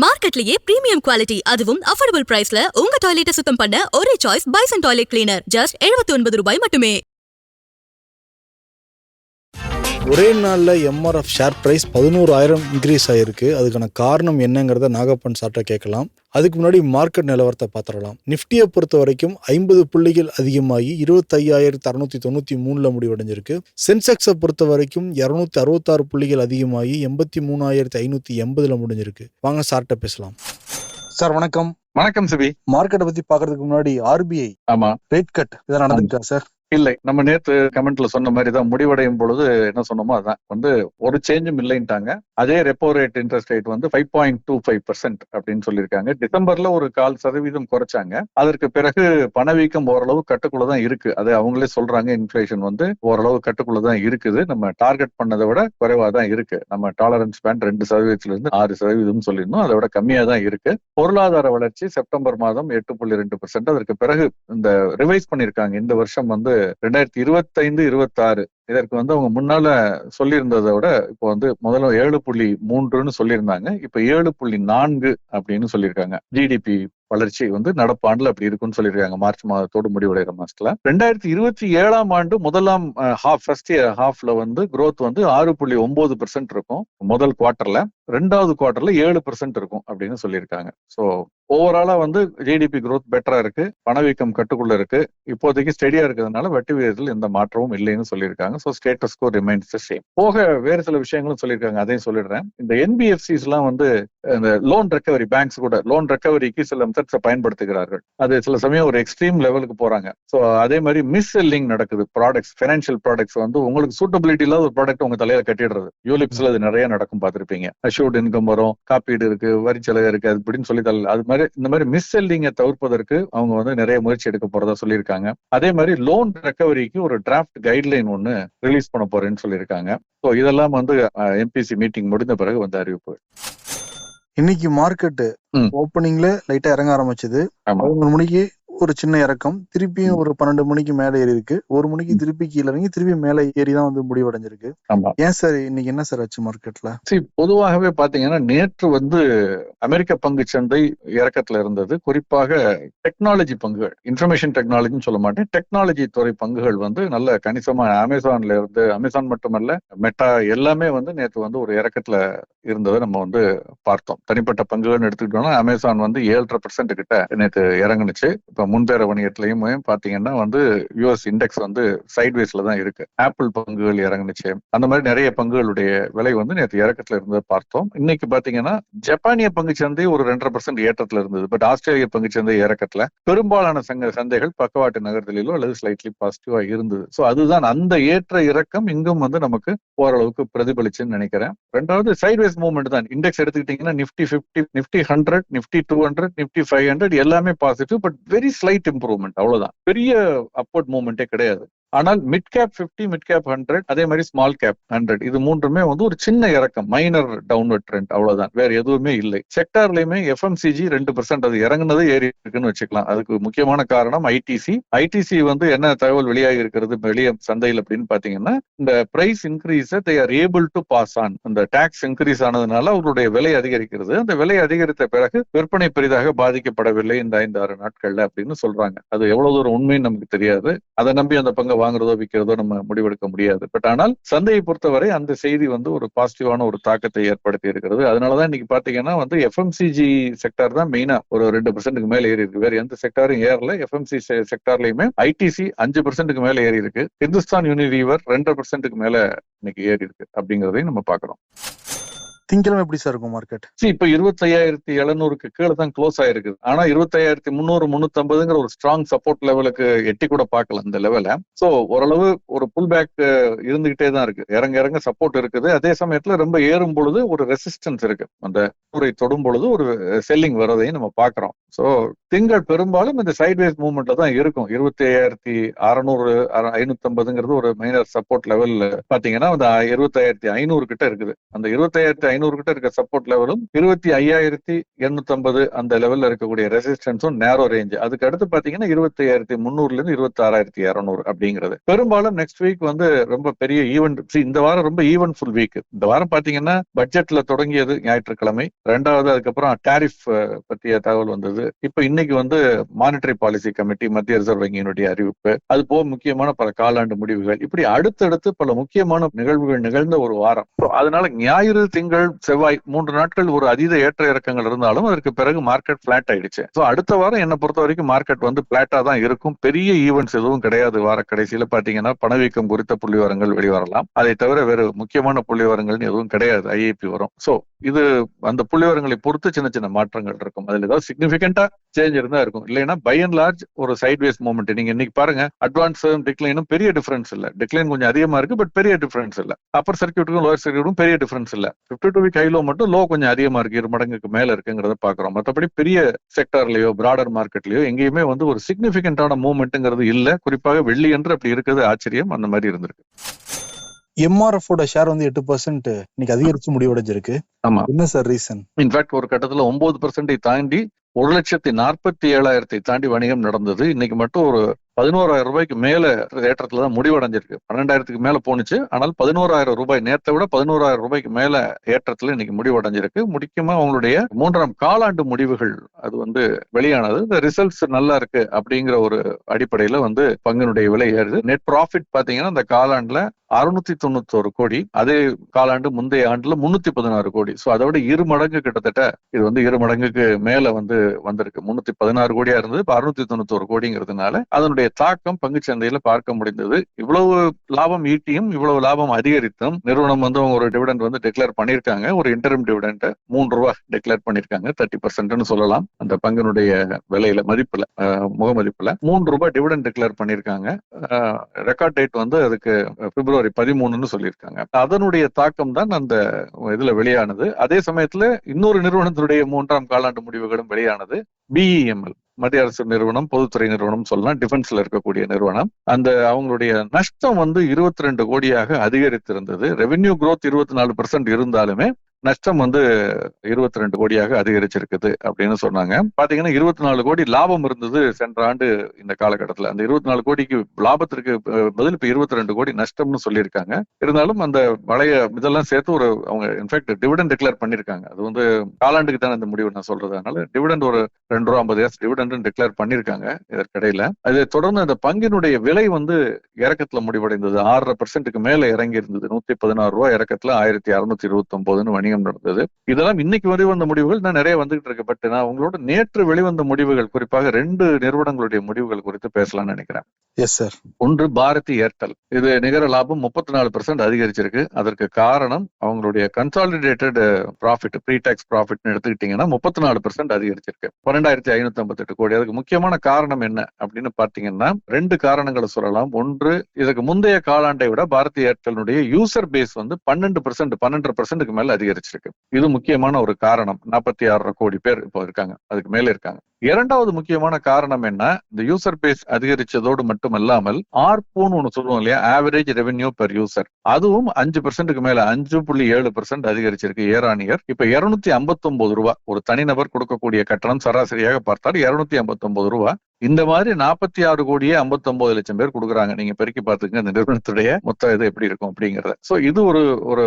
மார்க்கெட்லயே premium quality அதுவும் affordable பிரைஸ்ல உங்க டாய்லெட்டை சுத்தம் பண்ண ஒரே choice bison toilet cleaner. Just 79 ரூபாய் மட்டுமே. ஒரே நாளில் எம்ஆர்எஃப் ஷேர் ப்ரைஸ் 11,000 இன்க்ரீஸ் ஆகிருக்கு. அதுக்கான காரணம் என்னங்கிறத நாகப்பன் சார்ட்ட கேட்கலாம். அதுக்கு முன்னாடி மார்க்கெட் நிலவரத்தை பார்த்துடலாம். நிஃப்டியை பொறுத்த வரைக்கும் 50 புள்ளிகள் அதிகமாகி 25,693 முடிவடைஞ்சிருக்கு. சென்செக்ஸை பொறுத்த வரைக்கும் 266 புள்ளிகள் அதிகமாகி 83,580 முடிஞ்சிருக்கு. வாங்க சார்ட்ட பேசலாம். சார் வணக்கம். வணக்கம் சிபி. மார்க்கெட்டை பத்தி பாக்குறதுக்கு முன்னாடி RBI ரேட் கட் இதான் நடந்துட்டா சார்? இல்லை, நம்ம நேற்று கமெண்ட்ல சொன்ன மாதிரி தான், முடிவடையும் பொழுது என்ன சொன்னோமோ அதான் ஒரு சேஞ்சும் இல்லைன்ட்டாங்க. அதே ரெப்போ ரேட் இன்ட்ரெஸ்ட் ரேட் 5.25% அப்படின்னு சொல்லியிருக்காங்க. டிசம்பர்ல ஒரு 0.25% குறைச்சாங்க. அதற்கு பிறகு பணவீக்கம் ஓரளவு கட்டுக்குள்ளதான் இருக்கு. அது அவங்களே சொல்றாங்க. இன்ஃபிளேஷன் ஓரளவு கட்டுக்குள்ளதான் இருக்குது. நம்ம டார்கெட் பண்ணதை விட குறைவா தான் இருக்கு. நம்ம டாலரன்ஸ் பேண்ட் 2% 6% சொல்லியிருந்தோம். அதை விட கம்மியா தான் இருக்கு. பொருளாதார வளர்ச்சி செப்டம்பர் மாதம் 8.2%. அதற்கு பிறகு இந்த ரிவைஸ் பண்ணிருக்காங்க. இந்த வருஷம் 2025-26 இதற்கு அவங்க முன்னால சொல்லியிருந்ததை விட இப்போ முதல்ல 7.3 சொல்லியிருந்தாங்க. இப்ப 7.4 அப்படின்னு சொல்லியிருக்காங்க. ஜிடிபி வளர்ச்சி நடப்பாண்டுல அப்படி இருக்குன்னு சொல்லியிருக்காங்க. மார்ச் மாதத்தோடு முடிவடைகிற மாசத்துல 2027 ஆண்டு முதலாம் ஃபர்ஸ்ட் ஹாஃப்ல growth 6.9% இருக்கும் முதல் குவார்டர்ல. ரெண்டாவது குவார்டர்ல 7% இருக்கும் அப்படின்னு சொல்லியிருக்காங்க. ஸோ ஓவராலா ஜிடிபி growth பெட்டரா இருக்கு. பணவீக்கம் கட்டுக்குள்ள இருக்கு. இப்போதைக்கு ஸ்டெடியா இருக்கிறதுனால வட்டி விகிதத்தில் எந்த மாற்றமும் இல்லைன்னு சொல்லியிருக்காங்க. So status quo remains the same. போக வேறு சில விஷயங்களும் சொல்லியிருக்காங்க. அதையும் சொல்லிடுறேன். இந்த NBFCs எல்லாம் இந்த லோன் ரெக்கவரி பேங்க்ஸ் கூட லோன் ரெக்கவரிக்கு சில மெத்தட்ஸை பயன்படுத்துகிறார்கள். அது சில சமயம் ஒரு எக்ஸ்ட்ரீம் லெவலுக்கு போறாங்க. ஸோ அதே மாதிரி மிஸ் செல்லிங் நடக்குது. ப்ராடக்ட்ஸ், ஃபைனான்சியல் ப்ராடக்ட்ஸ் உங்களுக்கு சூட்டபிலிட்டி இல்லாத ஒரு ப்ராடக்ட் உங்க தலையில கட்டிடுறது. யூலிப்ஸ்ல அது நிறைய நடக்கும், பார்த்திருப்பீங்க. அஷ்யூர்ட் இன்கம் வரும், காப்பீடு இருக்கு, வரி செலவு இருக்கு, அது அப்படின்னு சொல்லி அது மாதிரி இந்த மாதிரி மிஸ் செல்லிங்கை தவிர்ப்பதற்கு அவங்க நிறைய முயற்சி எடுக்க போறதா சொல்லியிருக்காங்க. அதே மாதிரி லோன் ரெக்கவரிக்கு ஒரு டிராஃப்ட் கைட்லைன் ஒன்னு ரிலீஸ் பண்ண போறேன்னு சொல்லியிருக்காங்க. ஸோ இதெல்லாம் MPC மீட்டிங் முடிந்த பிறகு அறிவிப்பு. இன்னைக்கு மார்க்கெட் ஓப்பனிங்ல லைட்டா இறங்க ஆரம்பிச்சது. 11 மணிக்கு ஒரு சின்ன இறக்கம், திருப்பியும் ஒரு 12 மணிக்கு மேல ஏறி இருக்கு. 1 மணிக்கு திருப்பி கீழே இறங்கி திருப்பி மேல ஏறி தான் முடிவடைஞ்சிருக்கு. ஏன் சார் இன்னைக்கு என்ன சார் ஆச்சு மார்க்கெட்ல? பொதுவாகவே பாத்தீங்கன்னா நேற்று அமெரிக்க பங்கு சந்தை இறக்கத்துல இருந்தது. குறிப்பாக டெக்னாலஜி பங்குகள், இன்ஃபர்மேஷன் டெக்னாலஜின்னு சொல்ல மாட்டேன், டெக்னாலஜி துறை பங்குகள் நல்ல கணிசமா அமேசான்ல இருந்து, அமேசான் மட்டுமல்ல மெட்டா எல்லாமே நேற்று ஒரு இறக்கத்துல இருந்ததை நம்ம பார்த்தோம். தனிப்பட்ட பங்குகள் எடுத்துக்கிட்டோம்னா அமேசான் 7.5% கிட்ட நேற்று இறங்குனுச்சு. இப்ப முன்பேற வணிகத்திலையும் பாத்தீங்கன்னா யூஎஸ் இண்டெக்ஸ் சைட்வேஸ்ல தான் இருக்கு. ஆப்பிள் பங்குகள் இறங்குனுச்சு. அந்த மாதிரி நிறைய பங்குகளுடைய விலை நேற்று இறக்கத்துல இருந்ததை பார்த்தோம். இன்னைக்கு பாத்தீங்கன்னா ஜப்பானிய பங்கு சந்தை ஒரு 2.5% ஏற்றத்துல இருந்தது. பட் ஆஸ்திரேலிய பங்கு சந்தை இறக்கத்துல. பெரும்பாலான சந்தைகள் பக்கவாட்டு நகர்தலிலோ அல்லது ஸ்லைட்லி பாசிட்டிவா இருந்தது. ஸோ அதுதான் அந்த ஏற்ற இறக்கம் இங்கும் நமக்கு ஓரளவுக்கு பிரதிபலிச்சுன்னு நினைக்கிறேன். ரெண்டாவது சைட்வேஸ் மூவ்மெண்ட் தான். இண்டெக்ஸ் எடுத்துக்கிட்டீங்கன்னா நிப்டி 50, நிப்டி 100, நிப்டி 200, நிப்டி 500 எல்லாமே positive. But very slight improvement, அவ்வளவுதான். பெரிய அப்வர்ட் மூவ்மெண்டே கிடையாது. ஆனால் மிட் கேப் 50, மிட் கேப் 100, அதே மாதிரி ஸ்மால் கேப் 100, இது மூன்றுமே ஒரு சின்ன இறக்கம், மைனர் டவுன்வர்ட் ட்ரெண்ட், அவ்வளவுதான். வேற எதுவுமே இல்லை. செக்டார்லயுமே FMCG 2% அது இறங்குனது ஏறி இருக்குன்னு வச்சுக்கலாம். அதுக்கு முக்கியமான காரணம் ஐடிசி என்ன தகவல் வெளியாகி இருக்கிறது வெளியே சந்தையில் அப்படின்னு பாத்தீங்கன்னா, இந்த price increase they are able to pass on. இந்த டாக்ஸ் இன்க்ரீஸ் ஆனதுனால அவருடைய விலை அதிகரிக்கிறது. அந்த விலை அதிகரித்த பிறகு விற்பனை பெரிதாக பாதிக்கப்படவில்லை இந்த 5-6 நாட்கள்ல அப்படின்னு சொல்றாங்க. அது எவ்வளவு தூரம் உண்மைன்னு நமக்கு தெரியாது. அதை நம்பி அந்த பங்கை வாங்குறதோ விற்கிறதோ நம்ம முடிவெடுக்க முடியாது. பட் ஆனால் சந்தையை பொறுத்தவரை அந்த செய்தி ஒரு பாசிட்டிவான ஒரு தாக்கத்தை ஏற்படுத்தி இருக்கிறது. அதனாலதான் இன்னைக்கு பாத்தீங்கன்னா FMCG செக்டார் தான் மெயினா ஒரு 2% மேல ஏறி இருக்கு. வேற எந்த செக்டாரும் ஏறல. FMCG செக்டார்லயுமே ஐடிசி 5% மேல ஏறி இருக்கு. இந்துஸ்தான் யூனிலீவர் 2% மேல இன்னைக்கு ஏறி இருக்கு அப்படிங்கறதையும் நம்ம பாக்குறோம். திங்கிழமை எப்படி சார் இருக்கும் மார்க்கெட்? இப்ப 25,700 கீழே தான் க்ளோஸ் ஆயிருக்கு. ஆனா 25,300, 350 ஒரு ஸ்ட்ராங் சப்போர்ட் லெவலுக்கு எட்டி கூட பார்க்கலாம் இந்த லெவல. சோ ஓரளவு ஒரு புல் பேக் இருந்துகிட்டே தான் இருக்கு. இறங்க சப்போர்ட் இருக்குது. அதே சமயத்துல ரொம்ப ஏறும் பொழுது ஒரு ரெசிஸ்டன்ஸ் இருக்கு. அந்த ஊரை தொடும் பொழுது ஒரு செல்லிங் வரதையும் நம்ம பாக்குறோம். சோ திங்கள் பெரும்பாலும் இந்த சைட்வேஸ் மூவ்மெண்ட்ல தான் இருக்கும். 25,600, 550 ஒரு மைனர் சப்போர்ட் லெவல் பாத்தீங்கன்னா 25,500 கிட்ட இருக்குது. அந்த 25,500 2500 கிட்ட இருக்க சப்போர்ட் லெவலும் 25,850 அந்த லெவல்ல இருக்கக்கூடிய ரெசிஸ்டன்ஸும் நேரோ ரேஞ்ச். அதுக்கு அடுத்து பாத்தீங்கன்னா 25,300 இருந்து 26,200 அப்படிங்கிறது. பெரும்பாலும் நெக்ஸ்ட் வீக் வந்து ரொம்ப பெரிய ஈவென்ட். இந்த வாரம் ரொம்ப ஈவென்ட்ஃபுல் வீக். இந்த வாரம் பாத்தீங்கன்னா பட்ஜெட்ல தொடங்கியது ஞாயிற்றுக்கிழமை, ரெண்டாவது அதுக்கப்புறம் டாரிஃப் பற்றிய தகவல் வந்தது. இப்ப இன்னைக்கு வந்து மானிட்டரி பாலிசி கமிட்டி, மத்திய ரிசர்வ் வங்கியினுடைய அறிவிப்பு, அது போக முக்கியமான பல காலாண்டு முடிவுகள், இப்படி அடுத்தடுத்து பல முக்கியமான நிகழ்வுகள் நிகழ்ந்த ஒரு வாரம். அதனால ஞாயிறு, திங்கள், செவ்வாய் 3 நாட்கள் ஒரு அதீத ஏற்ற இறக்கங்கள் இருந்தாலும் அதற்கு பிறகு மார்க்கெட் பிளாட் ஆயிடுச்சு. அடுத்த வாரம் என்ன பொறுத்த வரைக்கும் மார்க்கெட் வந்து பிளாட்டா தான் இருக்கும். பெரிய ஈவெண்ட்ஸ் எதுவும் கிடையாது. வார கடைசியில பாத்தீங்கன்னா பணவீக்கம் குறித்த புள்ளிவரங்கள் வெளிவரலாம். அதை தவிர வேறு முக்கியமான புள்ளிவரங்கள் எதுவும் கிடையாது. ஐஏபி வரும். இது அந்த புள்ளிவரங்களை பொறுத்து சின்ன சின்ன மாற்றங்கள் இருக்கும். அதுல ஏதாவது சிக்னிபிகண்டா சேஞ்ச் இருந்தா இருக்கும். இல்லைன்னா பை அண்ட் லார்ஜ் ஒரு சைட்வேஸ் மூவ்மெண்ட். நீங்க இன்னைக்கு பாருங்க, அட்வான்ஸ் டிக்ளைனும் பெரிய டிஃபரன்ஸ் இல்ல. டிக்ளைன் கொஞ்சம் அதிகமா இருக்கு, பட் பெரிய டிஃபரன்ஸ் இல்ல. அப்பர் சர்க்யூட்டுக்கும் லோயர் சர்க்யூட்டுக்கும் பெரிய டிஃபரன்ஸ் இல்ல. 52 வீக் ஹைலோ மட்டும் லோ கொஞ்சம் அதிகமா இருக்கு, 2 மடங்குக்கு மேல இருக்குங்கிறத பாக்குறோம். மற்றபடி பெரிய செக்டர்லயோ பிராடர் மார்க்கெட்லயோ எங்கேயுமே வந்து ஒரு சிக்னிபிகண்டான மூவ்மெண்ட்ங்கிறது இல்ல. குறிப்பாக வெள்ளி என்று அப்படி இருக்கிறது ஆச்சரியம். அந்த மாதிரி இருந்திருக்கு. MRF ஓட ஷேர் வந்து 8% இன்னைக்கு அதிகரிச்சு முடிவடைஞ்சிருக்கு. ஆமா, என்ன சார் ரீசன்? இன்ஃபேக்ட் ஒரு கட்டத்துல 9% தாண்டி 1,47,000 தாண்டி வணிகம் நடந்தது. இன்னைக்கு மட்டும் ஒரு 11,000 ரூபாய்க்கு மேல ஏற்றத்துலதான் முடிவடைஞ்சிருக்கு. 12,000க்கு மேல போனுச்சு. ஆனால் 11,000 ரூபாய், நேரத்தை விட 11,000 ரூபாய்க்கு மேல ஏற்றத்துல இன்னைக்கு முடிவடைஞ்சிருக்கு. முக்கியமா அவங்களுடைய 3ஆம் காலாண்டு முடிவுகள் அது வந்து வெளியானது. இந்த ரிசல்ட்ஸ் நல்லா இருக்கு அப்படிங்கிற ஒரு அடிப்படையில வந்து பங்கினுடைய விலை ஏறுது. நெட் ப்ராஃபிட் பாத்தீங்கன்னா இந்த காலாண்டுல 691 கோடி, அதே காலாண்டு முந்தைய ஆண்டுல 316 கோடி. அதை விட 2 மடங்கு கிட்டத்தட்ட இது வந்து 2 மடங்குக்கு மேல வந்து வந்திருக்கு. 316 கோடியா இருந்தது, இப்ப 691 கோடிங்கிறதுனால அதனுடைய தாக்கம் பங்குச்சந்தையில பார்க்க முடிந்தது. இவ்வளவு லாபம் ஈட்டியும் இவ்வளவு லாபம் அதிகரித்தும் நிறுவனம் வந்து அவங்க ஒரு டிவிடெண்ட் வந்து டிக்ளேர் பண்ணிருக்காங்க. ஒரு இன்டரிம் டிவிடெண்ட் 3 ரூபாய் டிக்ளேர் பண்ணிருக்காங்க. 30% சொல்லலாம் அந்த பங்கினுடைய விலையில, மதிப்புல, முகமதிப்புல 3 ரூபாய் டிவிடெண்ட் டிக்ளேர் பண்ணிருக்காங்க. ரெக்கார்ட் டேட் வந்து அதுக்கு பிப்ரவரி 13ன்னு சொல்லியிருக்காங்க. அதனுடைய தாக்கம் தான் அந்த இதுல வெளியானது. அதே சமயத்துல இன்னொரு நிறுவனத்தினுடைய 3ஆம் காலாண்டு முடிவுகளும் வெளியானது. BEML, மத்திய அரசு நிறுவனம், பொதுத்துறை நிறுவனம் சொல்லலாம், டிஃபென்ஸ்ல இருக்கக்கூடிய நிறுவனம். அந்த அவங்களுடைய நஷ்டம் வந்து 22 கோடியாக அதிகரித்திருந்தது. ரெவென்யூ குரோத் 24% இருந்தாலுமே நஷ்டம் வந்து 22 கோடியாக அதிகரிச்சிருக்குது அப்படின்னு சொன்னாங்க. பாத்தீங்கன்னா 24 கோடி லாபம் இருந்தது சென்ற ஆண்டு இந்த காலகட்டத்தில். அந்த 24 கோடிக்கு லாபத்திற்கு பதில் இப்ப 22 கோடி நஷ்டம்னு சொல்லியிருக்காங்க. இருந்தாலும் அந்த பழைய இதெல்லாம் சேர்த்து ஒரு அவங்க இன்ஃபேக்ட் டிவிடெண்ட் டிக்ளேர் பண்ணிருக்காங்க. அது வந்து காலாண்டுக்கு தானே இந்த முடிவு நான் சொல்றது. அதனால டிவிடெண்ட் ஒரு 2 ரூபா 50 டிவிடெண்ட் டிக்ளேர் பண்ணிருக்காங்க இதற்கிடையில. அதை தொடர்ந்து அந்த பங்கினுடைய விலை வந்து இறக்கத்துல முடிவடைந்தது. 6% மேல இறங்கி இருந்தது. 116 ரூபாய் இறக்கத்துல 1629 வணிகம் நடந்தது. இதெல்லாம் இன்னைக்கு வெளிவந்த முடிவுகள் நான் நிறைய வந்துகிட்டு இருக்கு. பட் நான் உங்களோட நேற்று வெளிவந்த முடிவுகள், குறிப்பாக 2 நிறுவனங்களுடைய முடிவுகள் குறித்து பேசலாம்னு நினைக்கிறேன். Yes sir. ஒன்று பாரதி ஏர்டெல். இது நிகர லாபம் 34% அதிகரிச்சிருக்கு. அதற்கு காரணம் அவங்களுடைய consolidated profit, pre tax profit எடுத்துக்கிட்டீங்கன்னா 34% அதிகரிச்சிருக்கு, 12,558 கோடி. அதுக்கு முக்கியமான காரணம் என்ன அப்படின்னு பாத்தீங்கன்னா 2 காரணங்களை சொல்லலாம். ஒன்று, இதுக்கு முந்தைய காலாண்டை விட பாரதி ஏர்டெல்னுடைய யூசர் பேஸ் வந்து 12% மேல அதிகரிச்சிருக்கு. இது முக்கியமான ஒரு காரணம். 46 கோடி பேர் இப்போ இருக்காங்க, அதுக்கு மேல இருக்காங்க. இரண்டாவது முக்கியமான காரணம் என்ன, இந்த யூசர் பேஸ் அதிகரிச்சதோடு மட்டுமல்லாமல் ஆர்பூன்னு ஒண்ணு சொல்லுவோம் இல்லையா, ஆவரேஜ் ரெவென்யூ பெர் யூசர், அதுவும் 5% மேல 5.7% அதிகரிச்சிருக்கு இயர் ஆன் இயர். இப்ப 259 ரூபாய் ஒரு தனிநபர் கொடுக்கக்கூடிய கட்டணம் சராசரியாக பார்த்தால் 259 ரூபாய். இந்த மாதிரி 46 கோடியே 59 லட்சம் பேர் கொடுக்குறாங்க. நீங்க பெருக்கி பார்த்துங்க இந்த நிறுவனத்துடைய மொத்த இது எப்படி இருக்கும் அப்படிங்கறத. இது ஒரு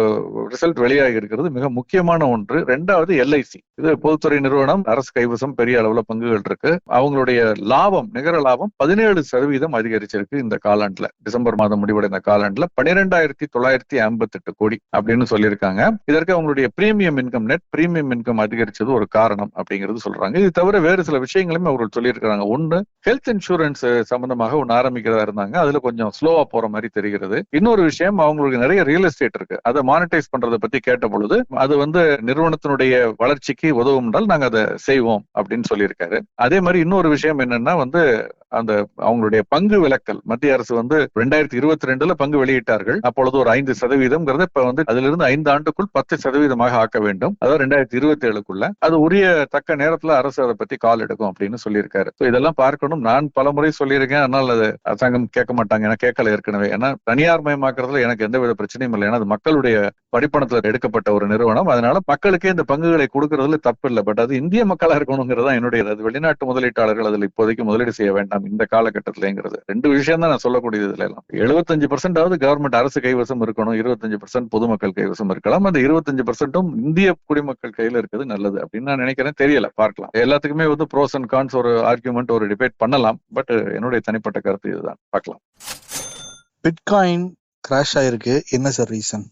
ரிசல்ட் வெளியாகி இருக்கிறது, மிக முக்கியமான ஒன்று. ரெண்டாவது LIC, இது பொதுத்துறை நிறுவனம், அரசு கைவசம் பெரிய அளவுல பங்குகள் இருக்கு. அவங்களுடைய லாபம், நிகர லாபம் 17% அதிகரிச்சிருக்கு இந்த காலாண்டுல. டிசம்பர் மாதம் முடிவடைந்த காலாண்டுல 12,958 கோடி அப்படின்னு சொல்லியிருக்காங்க. இதற்கு அவங்களுடைய premium income, net premium income அதிகரிச்சது ஒரு காரணம் அப்படிங்கிறது சொல்றாங்க. இது தவிர வேறு சில விஷயங்களுமே அவர்கள் சொல்லியிருக்காங்க. ஒன்று, ஹெல்த் இன்சூரன்ஸ் சம்பந்தமாக ஒன்னு ஆரம்பிக்கிறதா இருந்தாங்க. அதுல கொஞ்சம் ஸ்லோவா போற மாதிரி தெரிகிறது. இன்னொரு விஷயம், அவங்களுக்கு நிறைய ரியல் எஸ்டேட் இருக்கு, அதை மானிட்டைஸ் பண்றதை பத்தி கேட்ட பொழுது அது வந்து நிறுவனத்தினுடைய வளர்ச்சிக்கு உதவும் என்றால் நாங்க அதை செய்வோம் அப்படின்னு சொல்லியிருக்காரு. அதே மாதிரி இன்னொரு விஷயம் என்னன்னா வந்து அந்த அவங்களுடைய பங்கு விலக்கல் மத்திய அரசு வந்து 2022 பங்கு வெளியிட்டார்கள். அப்பொழுது ஒரு 5% இப்ப வந்து அதிலிருந்து 5 ஆண்டுக்குள் 10% ஆக்க வேண்டும். அதாவது 2027க்குள்ள அது உரிய தக்க நேரத்துல அரசு அதை பத்தி கால் எடுக்கும் அப்படின்னு சொல்லியிருக்காரு. இதெல்லாம் பார்க்கணும். நான் பலமுறை சொல்லியிருக்கேன். ஆனால் அது அரசாங்கம் கேட்க மாட்டாங்க. ஏன்னா கேட்கல ஏற்கனவே. ஏன்னா தனியார் மயமாக்குறதுல எனக்கு எந்தவித பிரச்சனையும் இல்லை. ஏன்னா அது மக்களுடைய படிப்பணத்துல எடுக்கப்பட்ட ஒரு நிறுவனம். அதனால மக்களுக்கே இந்த பங்குகளை கொடுக்கறதுல தப்பு இல்லை. பட் அது இந்திய மக்களா இருக்கணுங்கிறதா என்னுடைய அது வெளிநாட்டு முதலீட்டாளர்கள் அதில் இப்போதைக்கு முதலீடு செய்ய வேண்டாம் இந்த காலகட்டத்திலங்கிறது 2 விஷயம் தான் நான் சொல்லக்கூடியது. இதுல எல்லாம் 75% கவர்மெண்ட் அரசு கைவசம் இருக்கணும், 25% பொதுமக்கள் கைவசம் இருக்கலாம். அந்த 25% இந்திய குடிமக்கள் கையில இருக்குது நல்லது அப்படின்னு நான் நினைக்கிறேன். தெரியல, பார்க்கலாம். எல்லாத்துக்குமே வந்து ப்ரோஸ் அண்ட் கான்ஸ் ஒரு ஆர்குமெண்ட் ஒரு டிபேட் பண்ணலாம். பட் என்னுடைய தனிப்பட்ட கருத்து இதுதான். பார்க்கலாம். பிட்காயின் கிராஷ் ஆயிருக்கு, என்ன சார் ரீசன்?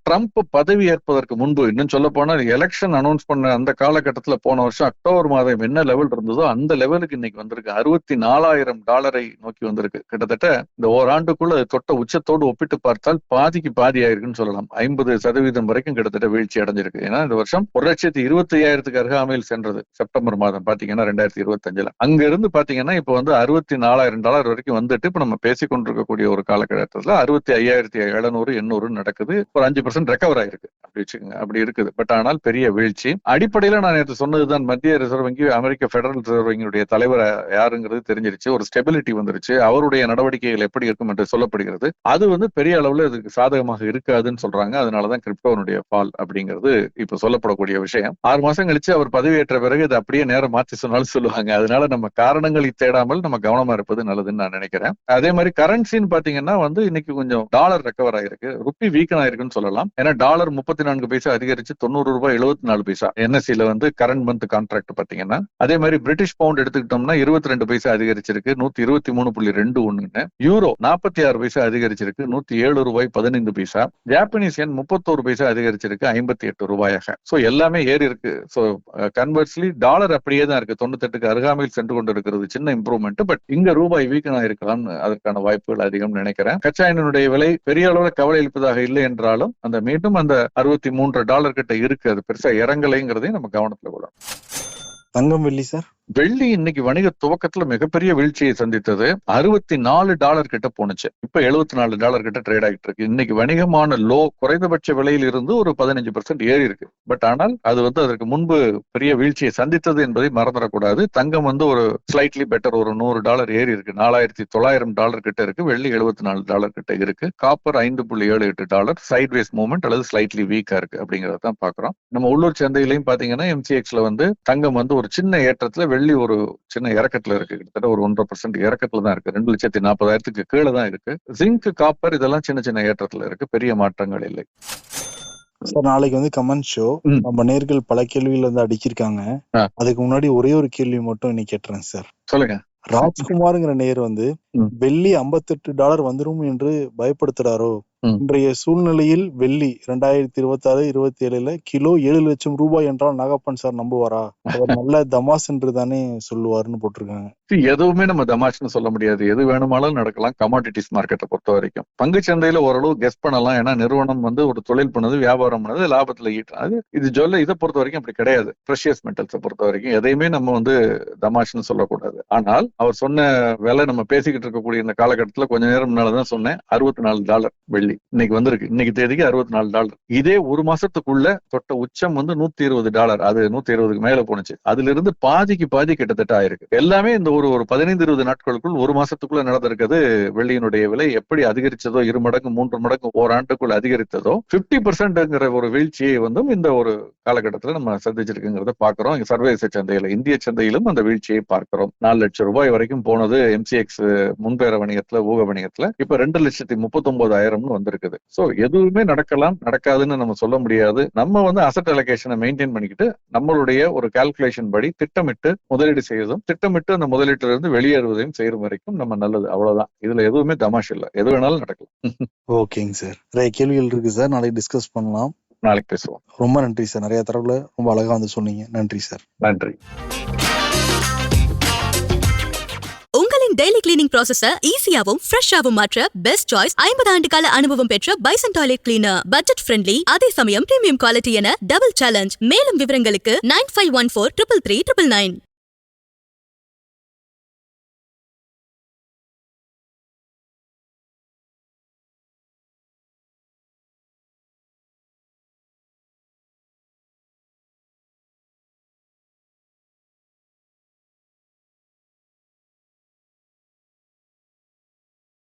ட்ரம்ப் பதவி ஏற்பதற்கு முன்பு, இன்னும் சொல்ல போனா எலெக்ஷன் அனௌன்ஸ் பண்ண அந்த காலகட்டத்துல போன வருஷம் அக்டோபர் மாதம் என்ன லெவல் இருந்ததோ அந்த லெவலுக்கு இன்னைக்கு வந்திருக்கு. $64,000 நோக்கி வந்திருக்கு. கிட்டத்தட்ட இந்த ஓராண்டுக்குள்ள தொட்ட உச்சத்தோடு ஒப்பிட்டு பார்த்தால் பாதிக்கு பாதி ஆயிருக்குன்னு சொல்லலாம். 50% வரைக்கும் கிட்டத்தட்ட வீழ்ச்சி அடைஞ்சிருக்கு. ஏன்னா இந்த வருஷம் 1,25,000 அருகாமையில் சென்றது செப்டம்பர் மாதம் பாத்தீங்கன்னா 2025. அங்க இருந்து பாத்தீங்கன்னா இப்ப வந்து $64,000 வரைக்கும் வந்துட்டு இப்ப நம்ம பேசிக்கொண்டிருக்கக்கூடிய ஒரு காலகட்டத்துல 65,700-800 நடக்குது. ஒரு 5% ரெக்கவர் ஆயிருக்கு அப்படி வச்சுக்கோங்க. அப்படி இருக்குது. பட் ஆனால் பெரிய வீழ்ச்சி. அடிப்படையில நான் நேற்று சொன்னதுதான், மத்திய ரிசர்வ் வங்கி அமெரிக்க பெடரல் ரிசர்வ் வங்கியுடைய தலைவர் யாருங்கிறது தெரிஞ்சிருச்சு. ஒரு ஸ்டெபிலிட்டி வந்துருச்சு. அவருடைய நடவடிக்கைகள் எப்படி இருக்கும் என்று சொல்லப்படுகிறது. அது வந்து பெரிய அளவுல இதுக்கு சாதகமாக இருக்காதுன்னு சொல்றாங்க. அதனாலதான் கிரிப்டோனுடைய ஃபால் அப்படிங்கிறது இப்ப சொல்லப்படக்கூடிய விஷயம். 6 மாசம் கழிச்சு அவர் பதவியேற்ற பிறகு இது அப்படியே நேரம் மாற்றி சொன்னாலும் சொல்லுவாங்க. அதனால நம்ம காரணங்களை தேடாமல் நம்ம கவனமா இருப்பது நல்லதுன்னு நான் நினைக்கிறேன். அதே மாதிரி கரன்சின்னு பாத்தீங்கன்னா வந்து இன்னைக்கு கொஞ்சம் டாலர் ரெக்கவர் ஆயிருக்கு, ருப்பி வீக்கன் ஆயிருக்குன்னு சொல்லலாம். ஏன்னா டாலர் 34 பைசா அதிகரிச்சு $90.74 என்எஸ்சில வந்து கரண்ட் மந்த் கான்ட்ராக்ட் பாத்தீங்கன்னா. அதே மாதிரி பிரிட்டிஷ் பவுண்ட் எடுத்துக்கிட்டோம்னா 22 பைசா அதிகரிச்சிருக்கு, $123.21. யூரோ 46 பைசா அதிகரிச்சிருக்கு, $107.15. ஜாப்பனீஸ் யென் 31 பைசா அதிகரிச்சிருக்கு, $58. சோ எல்லாமே ஏறி இருக்கு. சோ கன்வெர்ஸ்லி டாலர் அப்படியே தான் இருக்கு, 98க்கு அருகாமையில் சென்று கொண்டு இருக்கிறது. சின்ன இம்ப்ரூவ்மெண்ட். பட் இங்க ரூபாய் வீக்கன் ஆயிருக்கலாம், அதற்கான வாய்ப்புகள் அதிகம் நினைக்கிறேன். கச்சா எண்ணெயுடைய விலை பெரிய அளவுல கவலை அளிப்பதாக இல்லை என்றாலும் அந்த மீண்டும் அந்த $63 கிட்ட இருக்கு. அது பெருசா இறங்கலைங்கிறதையும் நம்ம கவனத்துல விடணும். தங்கம், வெள்ளி சார்? வெள்ளி இன்னைக்கு வணிக துவக்கத்துல மிகப்பெரிய வீழ்ச்சியை சந்தித்தது. $64 கிட்ட போனுச்சு. இப்ப $74 கிட்ட ட்ரேட் ஆகிட்டு இருக்கு. இன்னைக்கு வணிகமான லோ குறைந்தபட்ச விலையில் இருந்து ஒரு 15% ஏறி இருக்கு. பட் ஆனால் அது வந்து அதற்கு முன்பு பெரிய வீழ்ச்சியை சந்தித்தது என்பதை மறந்துடக்கூடாது. தங்கம் வந்து ஒரு ஸ்லைட்லி பெட்டர், ஒரு $100 ஏறி இருக்கு. $4,900 கிட்ட இருக்கு. வெள்ளி $74 கிட்ட இருக்கு. காப்பர் $5.78 சைட்வேஸ் மூவ்மெண்ட் அல்லது ஸ்லைட்லி வீக்கா இருக்கு அப்படிங்கறதான் பாக்குறோம். நம்ம உள்ளூர் சந்தையிலையும் பாத்தீங்கன்னா MCXல வந்து தங்கம் வந்து ஒரு சின்ன ஏற்றத்துல, வெள்ளி ஒரு சின்ன இறக்கத்துல இருக்கு. கிட்டத்தட்ட ஒரு 1.5% இறக்கத்துல தான் இருக்கு. 2,40,000 கீழே தான் இருக்கு. ஜிங்க், காப்பர் இதெல்லாம் சின்ன சின்ன ஏற்றத்துல இருக்கு. பெரிய மாற்றங்கள் இல்லை. சார், நாளைக்கு வந்து கமெண்ட் ஷோ. நம்ம நேர்கள் பல கேள்விகள் வந்து அடிக்கிருக்காங்க. அதுக்கு முன்னாடி ஒரே ஒரு கேள்வி மட்டும் இன்னைக்கு கேட்டுறேன் சார். சொல்லுங்க. ராஜ்குமார்ங்கிற நேயர் வந்து வெள்ளி $58 வந்துரும் என்று பயப்படுத்துறாரோ? இன்றைய சூழ்நிலையில் வெள்ளி 2026-27 கிலோ $7,00,000 என்றால் நாகப்பன் சார் நம்புவாரா? அவர் நல்ல தமாஸ் என்று தானே சொல்லுவாருன்னு போட்டிருக்காங்க. எதுவுமே நம்ம தமாஷ்னு சொல்ல முடியாது. எது வேணுமாலும் நடக்கலாம் கமாடிட்டிஸ் மார்க்கெட்டை பொறுத்த வரைக்கும். பங்கு சந்தையில ஓரளவு கெஸ் பண்ணலாம். ஏன்னா நிறுவனம் வந்து ஒரு தொழில் பண்ணது, வியாபாரம் பண்ணது, லாபத்துல ஈட்டுறது. இது இதை பொறுத்த வரைக்கும் அப்படி கிடையாது. பிரஷியஸ் மெட்டல்ஸை பொறுத்த வரைக்கும் எதையுமே நம்ம வந்து தமாஷ்னு சொல்லக்கூடாது. ஆனால் அவர் சொன்ன விலை நம்ம பேசிக்கிட்டு இருக்கக்கூடிய இந்த காலகட்டத்துல கொஞ்ச நேரம் முன்னாலதான் சொன்னேன், $64 வெள்ளி இன்னைக்கு வந்திருக்கு. இன்னைக்கு தேதிக்கு $64. இதே ஒரு மாசத்துக்குள்ள தொட்ட உச்சம் வந்து $120. அது 120க்கு மேல போனுச்சு. அதுல இருந்து பாதிக்கு பாதி கிட்டத்தட்ட ஆயிருக்கு. எல்லாமே இந்த ஒரு 15-20 நாட்களுக்குள், ஒரு மாசத்துக்குள்ள நடந்திருக்கிறது. வெள்ளியினுடைய விலை எப்படி அதிகரிச்சதோ, 2 மடங்கு 3 மடங்கு ஓராண்டுக்குள் அதிகரித்ததோ, 50%ங்கிற ஒரு வீழ்ச்சியை வந்து இந்த ஒரு காலகட்டத்துல நம்ம சந்திச்சிருக்குங்கிறத பாக்குறோம். சர்வதேச சந்தையில, இந்திய சந்தையிலும் அந்த வீழ்ச்சியை பார்க்கிறோம். $4,00,000 வரைக்கும் போனது MCX முன்பேற வணிகத்துல, ஊக வணிகத்துல. இப்ப 2,39,000 வந்திருக்குது. சோ எதுவுமே நடக்கலாம், நடக்காதுன்னு நம்ம சொல்ல முடியாது. நம்ம வந்து அசெட் அலோகேஷனை மெயின்டைன் பண்ணிக்கிட்டு நம்மளுடைய ஒரு கால்குலேஷன் படி திட்டமிட்டு முதலீடு செய்யறதும், திட்டமிட்டு அந்த முதலீட்டுல இருந்து வெளியேறுவதையும் செய்யற வரைக்கும் நம்ம நல்லது. அவ்வளவுதான். இதுல எதுவுமே தமாஷ் இல்ல. எது வேணாலும் நடக்கலாம். ஓகேங்க சார். நிறைய கேள்விகள் இருக்கு சார். நாளைக்கு டிஸ்கஸ் பண்ணலாம். நாளைக்கு பேசுவோம். ரொம்ப நன்றி சார். நிறைய தரவுல ரொம்ப அழகா வந்து சொன்னீங்க. நன்றி சார். நன்றி. உங்களின் டெய்லி கிளீனிங் ப்ராசஸ ஈஸியாவும் ஃப்ரெஷ்ஷாவும் மாற்ற பெஸ்ட் சாய்ஸ் 50 ஆண்டு கால அனுபவம் பெற்ற bison toilet cleaner. Budget friendly, அதே சமயம் பிரீமியம் குவாலிட்டி என டபுள் சேலஞ்ச். மேலும் விவரங்களுக்கு 9514 333 999.